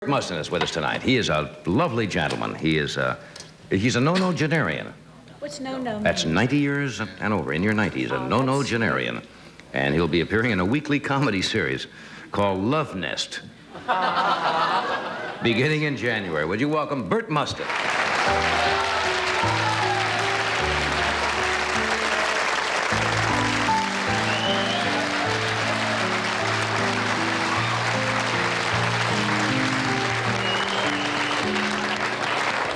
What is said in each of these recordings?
Burt Mustin is with us tonight. He is a lovely gentleman. He's a nonogenarian. What's no-no? That's 90 years and over, in your 90s, a nonogenarian. And he'll be appearing in a weekly comedy series called Love Nest, beginning in January. Would you welcome Burt Mustin?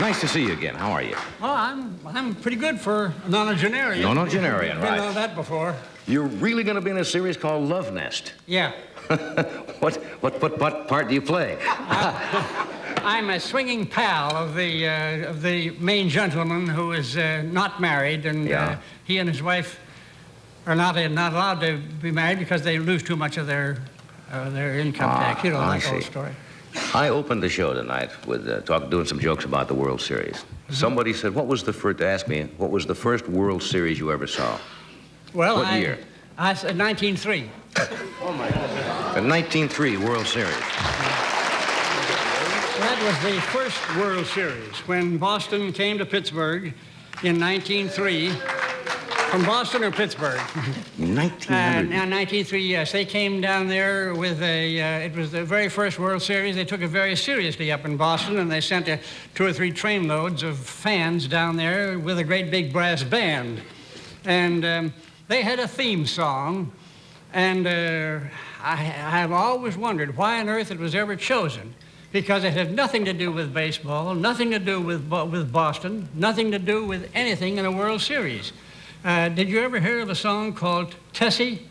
Nice to see you again. How are you? Well, I'm pretty good for a nonogenarian. Nonogenarian, right. Been on that before. You're really going to be in a series called Love Nest. Yeah. What part do you play? I'm a swinging pal of the main gentleman who is not married, and he and his wife are not allowed to be married because they lose too much of their income tax. You know that whole story. I opened the show tonight with doing some jokes about the World Series. Mm-hmm. Somebody said, what was the first World Series you ever saw? Well, what year? I said 1903. Oh, my God. The 1903 World Series. That was the first World Series when Boston came to Pittsburgh in 1903. From Boston or Pittsburgh? 1900. Now, 1903, yes. They came down there with it was the very first World Series. They took it very seriously up in Boston, and they sent 2 or 3 trainloads of fans down there with a great big brass band. And they had a theme song, and I have always wondered why on earth it was ever chosen, because it had nothing to do with baseball, nothing to do with Boston, nothing to do with anything in a World Series. Did you ever hear of a song called Tessie?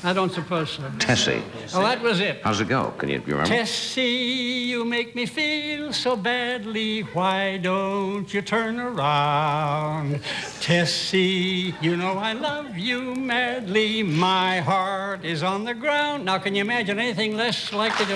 I don't suppose so. Tessie. Well, that was it. How's it go? Can you remember? Tessie, you make me feel so badly. Why don't you turn around? Tessie, you know I love you madly. My heart is on the ground. Now, can you imagine anything less likely to...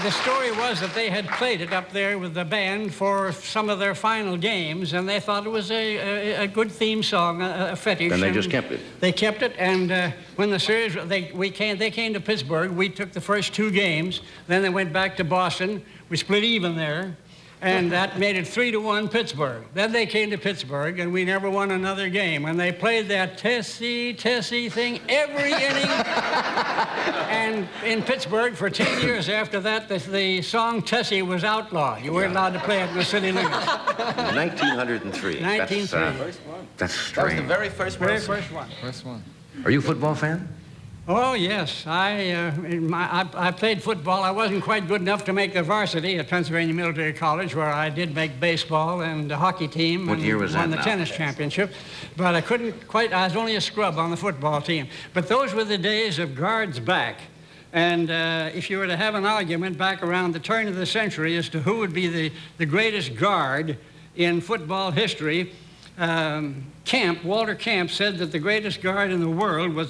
The story was that they had played it up there with the band for some of their final games, and they thought it was a good theme song, a fetish. And they just kept it. They kept it, and when the series, they came to Pittsburgh. We took the first 2 games. Then they went back to Boston. We split even there, and that made it 3-1 Pittsburgh. Then they came to Pittsburgh, and we never won another game. And they played that Tessie, Tessie thing every inning. And in Pittsburgh, for 10 years after that, the song Tessie was outlawed. You weren't allowed to play it in the city limits. 1903. 1903. That's strange. That was the very first one. Very first one. First one. Are you a football fan? Oh, yes. I played football. I wasn't quite good enough to make the varsity at Pennsylvania Military College, where I did make baseball and the hockey team. What year was that won the now? tennis championship. But I couldn't quite, I was only a scrub on the football team. But those were the days of guards back. And if you were to have an argument back around the turn of the century as to who would be the greatest guard in football history, Walter Camp said that the greatest guard in the world was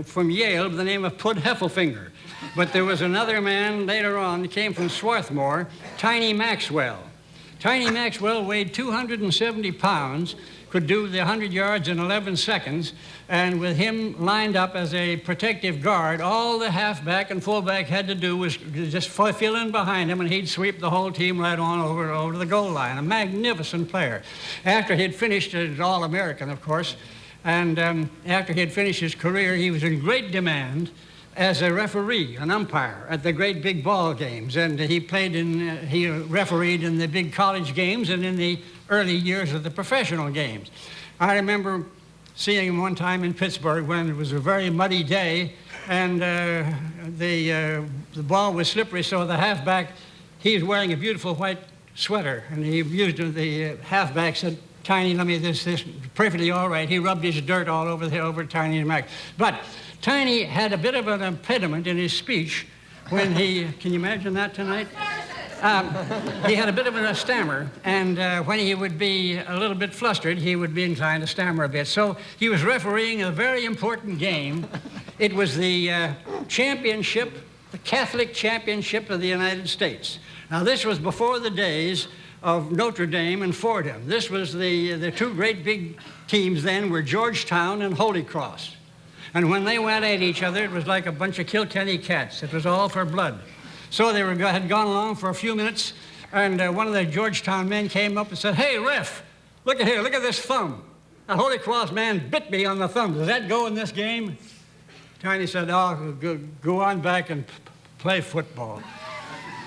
from Yale by the name of Pud Heffelfinger. But there was another man later on that came from Swarthmore, Tiny Maxwell. Tiny Maxwell weighed 270 pounds, could do the 100 yards in 11 seconds, and with him lined up as a protective guard, all the halfback and fullback had to do was just fill in behind him, and he'd sweep the whole team right on over to the goal line. A magnificent player. After he'd finished as All-American, of course, and after he'd finished his career, he was in great demand as a referee, an umpire at the great big ball games, and he refereed in the big college games and in the early years of the professional games. I remember seeing him one time in Pittsburgh when it was a very muddy day, and the ball was slippery, so the halfback, he was wearing a beautiful white sweater, and the halfback said, "Tiny, let me this perfectly all right." He rubbed his dirt all over Tiny and Mac. But Tiny had a bit of an impediment in his speech when can you imagine that tonight? He had a bit of a stammer, and when he would be a little bit flustered, he would be inclined to stammer a bit. So he was refereeing a very important game. It was the championship, the Catholic Championship of the United States. Now, this was before the days of Notre Dame and Fordham. This was the 2 great big teams then were Georgetown and Holy Cross. And when they went at each other, it was like a bunch of Kilkenny cats. It was all for blood. So they had gone along for a few minutes, and one of the Georgetown men came up and said, "Hey, ref, look at here, look at this thumb. That Holy Cross man bit me on the thumb. Does that go in this game?" Tiny said, "Oh, go on back and play football."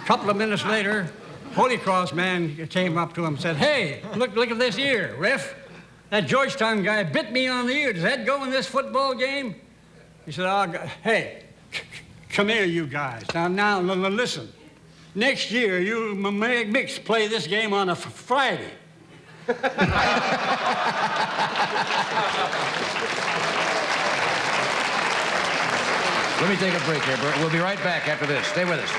A couple of minutes later, Holy Cross man came up to him and said, "Hey, look at this ear, ref. That Georgetown guy bit me on the ear. Does that go in this football game?" He said, "Oh, hey, come here, you guys. Now, listen. Next year, you mix play this game on a Friday." Let me take a break here, Burt. We'll be right back after this. Stay with us.